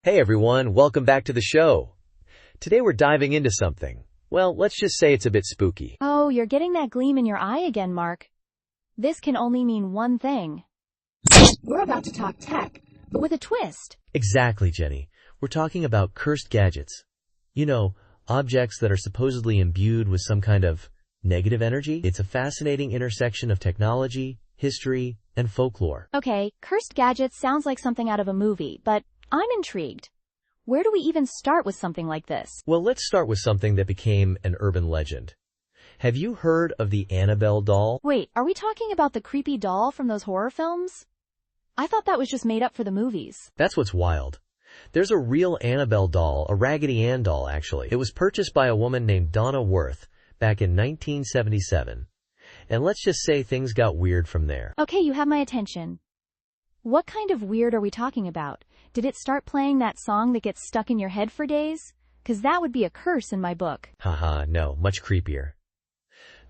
Hey everyone, welcome back to the show. Today we're diving into something. Well, let's just say it's a bit spooky. Oh, you're getting that gleam in your eye again, Mark. This can only mean one thing. We're about to talk tech, but with a twist. Exactly, Jenny. We're talking about cursed gadgets. You know, objects that are supposedly imbued with some kind of negative energy. It's a fascinating intersection of technology, history, and folklore. Okay, cursed gadgets sounds like something out of a movie, but I'm intrigued. Where do we even start with something like this? Well, let's start with something that became an urban legend. Have you heard of the Annabelle doll? Wait, are we talking about the creepy doll from those horror films? I thought that was just made up for the movies. That's what's wild. There's a real Annabelle doll, a Raggedy Ann doll actually. It was purchased by a woman named Donna Worth back in 1977. And let's just say things got weird from there. Okay, you have my attention. What kind of weird are we talking about? Did it start playing that song that gets stuck in your head for days? 'Cause that would be a curse in my book. Haha, no, much creepier.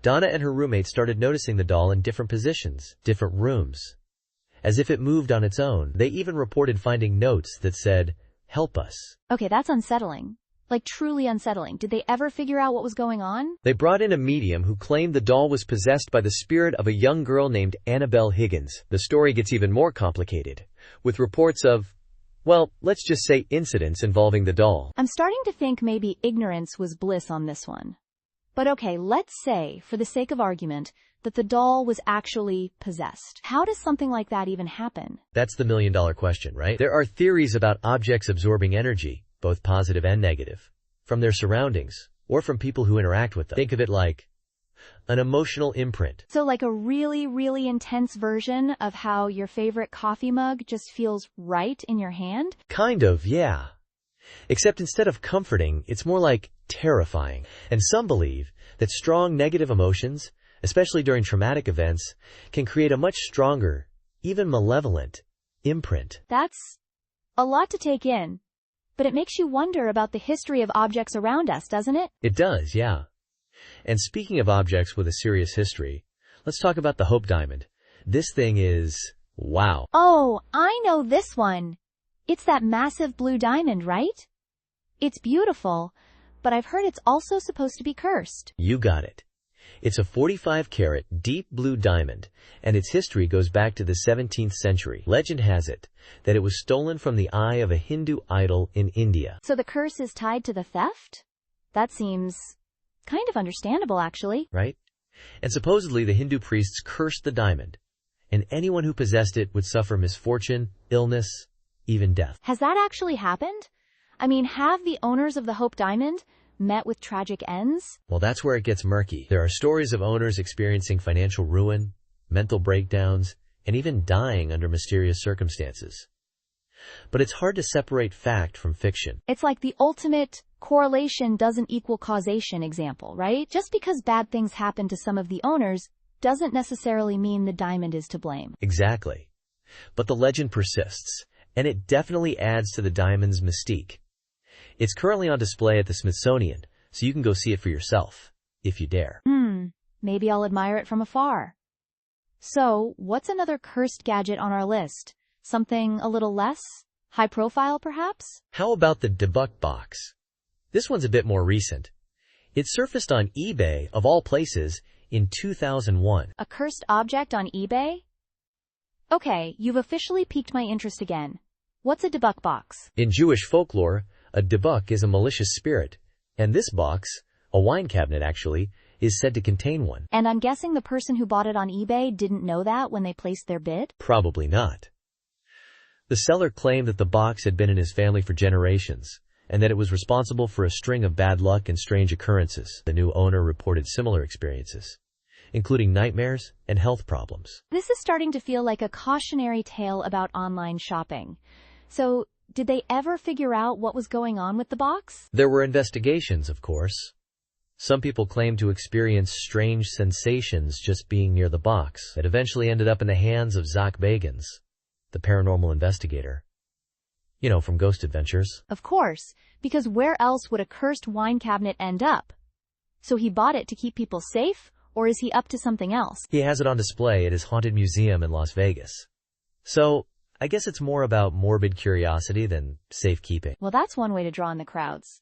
Donna and her roommate started noticing the doll in different positions, different rooms, as if it moved on its own. They even reported finding notes that said, "Help us." Okay, that's unsettling. Like truly unsettling. Did they ever figure out what was going on? They brought in a medium who claimed the doll was possessed by the spirit of a young girl named Annabelle Higgins. The story gets even more complicated, with reports of, well, let's just say incidents involving the doll. I'm starting to think maybe ignorance was bliss on this one. But okay, let's say, for the sake of argument, that the doll was actually possessed. How does something like that even happen? That's the million-dollar question, right? There are theories about objects absorbing energy, both positive and negative, from their surroundings, or from people who interact with them. Think of it like an emotional imprint. So like a really, really intense version of how your favorite coffee mug just feels right in your hand? Kind of, yeah. Except instead of comforting, it's more like terrifying. And some believe that strong negative emotions, especially during traumatic events, can create a much stronger, even malevolent, imprint. That's a lot to take in. But it makes you wonder about the history of objects around us, doesn't it? It does, yeah. And speaking of objects with a serious history, let's talk about the Hope Diamond. This thing is, wow. Oh, I know this one. It's that massive blue diamond, right? It's beautiful, but I've heard it's also supposed to be cursed. You got it. It's a 45-carat deep blue diamond, and its history goes back to the 17th century. Legend has it that it was stolen from the eye of a Hindu idol in India. So the curse is tied to the theft? That seems kind of understandable, actually. Right? And supposedly the Hindu priests cursed the diamond, and anyone who possessed it would suffer misfortune, illness, even death. Has that actually happened? I mean, have the owners of the Hope Diamond met with tragic ends? Well, that's where it gets murky. There are stories of owners experiencing financial ruin, mental breakdowns, and even dying under mysterious circumstances. But it's hard to separate fact from fiction. It's like the ultimate correlation doesn't equal causation example, right? Just because bad things happen to some of the owners doesn't necessarily mean the diamond is to blame. Exactly. But the legend persists, and it definitely adds to the diamond's mystique. It's currently on display at the Smithsonian, so you can go see it for yourself, if you dare. Maybe I'll admire it from afar. So, what's another cursed gadget on our list? Something a little less high profile, perhaps? How about the Dybbuk Box? This one's a bit more recent. It surfaced on eBay, of all places, in 2001. A cursed object on eBay? Okay, you've officially piqued my interest again. What's a Dybbuk box? In Jewish folklore, a Dybbuk is a malicious spirit, and this box, a wine cabinet actually, is said to contain one. And I'm guessing the person who bought it on eBay didn't know that when they placed their bid? Probably not. The seller claimed that the box had been in his family for generations, and that it was responsible for a string of bad luck and strange occurrences. The new owner reported similar experiences, including nightmares and health problems. This is starting to feel like a cautionary tale about online shopping. So, did they ever figure out what was going on with the box? There were investigations, of course. Some people claimed to experience strange sensations just being near the box. It eventually ended up in the hands of Zach Bagans, the paranormal investigator. You know, from Ghost Adventures. Of course, because where else would a cursed wine cabinet end up? So he bought it to keep people safe, or is he up to something else? He has it on display at his haunted museum in Las Vegas. So, I guess it's more about morbid curiosity than safekeeping. Well, that's one way to draw in the crowds.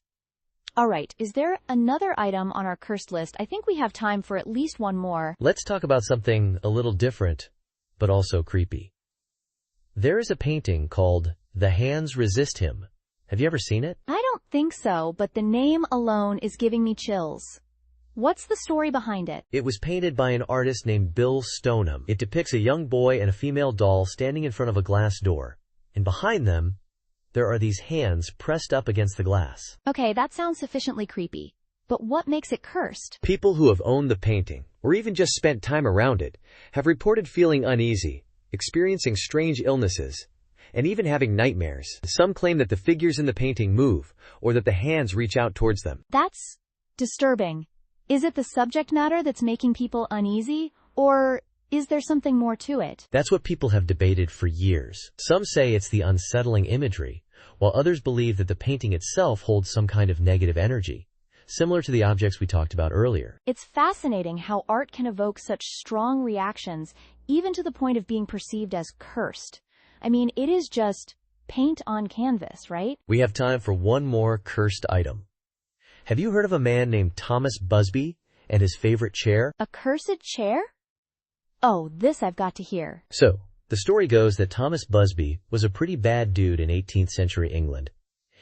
All right, is there another item on our cursed list? I think we have time for at least one more. Let's talk about something a little different, but also creepy. There is a painting called The Hands Resist Him. Have you ever seen it? I don't think so, but the name alone is giving me chills. What's the story behind it? It was painted by an artist named Bill Stoneham. It depicts a young boy and a female doll standing in front of a glass door. And behind them, there are these hands pressed up against the glass. Okay, that sounds sufficiently creepy. But what makes it cursed? People who have owned the painting, or even just spent time around it, have reported feeling uneasy, experiencing strange illnesses, and even having nightmares. Some claim that the figures in the painting move, or that the hands reach out towards them. That's disturbing. Is it the subject matter that's making people uneasy, or is there something more to it? That's what people have debated for years. Some say it's the unsettling imagery, while others believe that the painting itself holds some kind of negative energy, similar to the objects we talked about earlier. It's fascinating how art can evoke such strong reactions, even to the point of being perceived as cursed. I mean, it is just paint on canvas, right? We have time for one more cursed item. Have you heard of a man named Thomas Busby and his favorite chair? A cursed chair? Oh, this I've got to hear. So, the story goes that Thomas Busby was a pretty bad dude in 18th century England.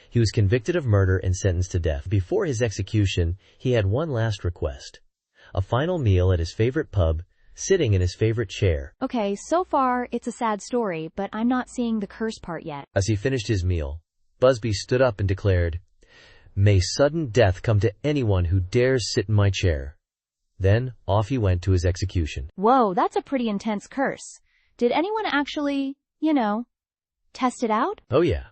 He was convicted of murder and sentenced to death. Before his execution, he had one last request: a final meal at his favorite pub, sitting in his favorite chair. Okay, so far it's a sad story, but I'm not seeing the curse part yet. As he finished his meal, Busby stood up and declared, "May sudden death come to anyone who dares sit in my chair." Then, off he went to his execution. Whoa, that's a pretty intense curse. Did anyone actually, test it out? Oh yeah.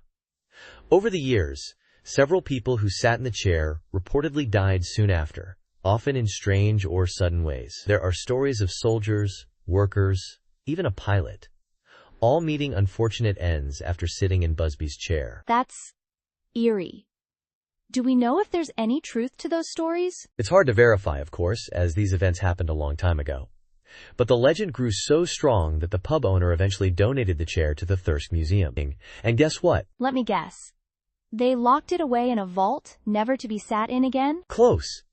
Over the years, several people who sat in the chair reportedly died soon after, often in strange or sudden ways. There are stories of soldiers, workers, even a pilot, all meeting unfortunate ends after sitting in Busby's chair. That's eerie. Do we know if there's any truth to those stories? It's hard to verify, of course, as these events happened a long time ago. But the legend grew so strong that the pub owner eventually donated the chair to the Thirsk Museum. And guess what? Let me guess. They locked it away in a vault, never to be sat in again? Close.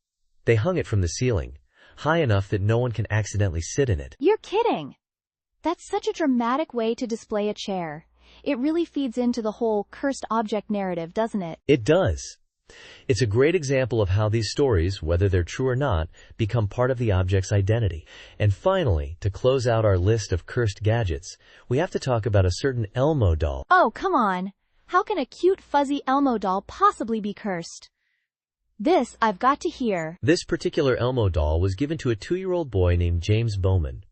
They hung it from the ceiling, high enough that no one can accidentally sit in it. You're kidding! That's such a dramatic way to display a chair. It really feeds into the whole cursed object narrative, doesn't it? It does. It's a great example of how these stories, whether they're true or not, become part of the object's identity. And finally, to close out our list of cursed gadgets, we have to talk about a certain Elmo doll. Oh, come on! How can a cute, fuzzy Elmo doll possibly be cursed? This I've got to hear. This particular Elmo doll was given to a 2-year-old boy named James Bowman.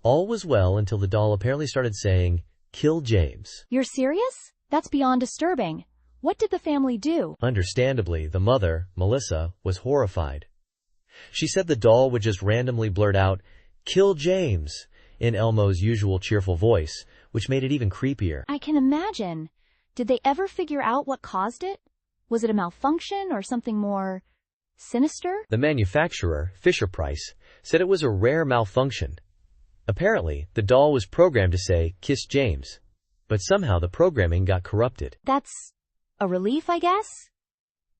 All was well until the doll apparently started saying, "Kill James." You're serious? That's beyond disturbing. What did the family do? Understandably, the mother, Melissa, was horrified. She said the doll would just randomly blurt out, "Kill James," in Elmo's usual cheerful voice, which made it even creepier. I can imagine. Did they ever figure out what caused it? Was it a malfunction or something more sinister? The manufacturer, Fisher-Price, said it was a rare malfunction. Apparently, the doll was programmed to say, "Kiss James," but somehow the programming got corrupted. That's a relief, I guess?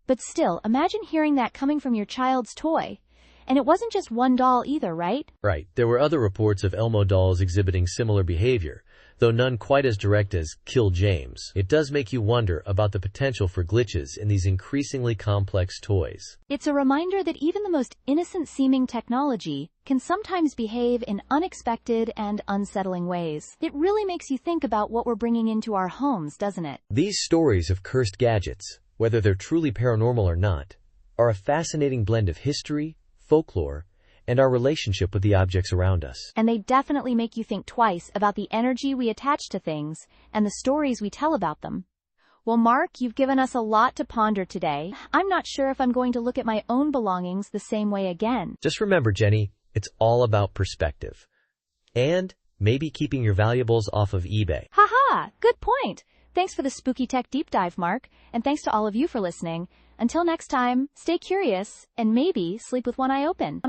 But still, imagine hearing that coming from your child's toy. And it wasn't just one doll either, right? Right. There were other reports of Elmo dolls exhibiting similar behavior, though none quite as direct as "Kill James." It does make you wonder about the potential for glitches in these increasingly complex toys. It's a reminder that even the most innocent-seeming technology can sometimes behave in unexpected and unsettling ways. It really makes you think about what we're bringing into our homes, doesn't it? These stories of cursed gadgets, whether they're truly paranormal or not, are a fascinating blend of history, folklore, and our relationship with the objects around us. And they definitely make you think twice about the energy we attach to things and the stories we tell about them. Well, Mark, you've given us a lot to ponder today. I'm not sure if I'm going to look at my own belongings the same way again. Just remember, Jenny, it's all about perspective. And maybe keeping your valuables off of eBay. Haha, good point. Thanks for the spooky tech deep dive, Mark, and thanks to all of you for listening. Until next time, stay curious and maybe sleep with one eye open.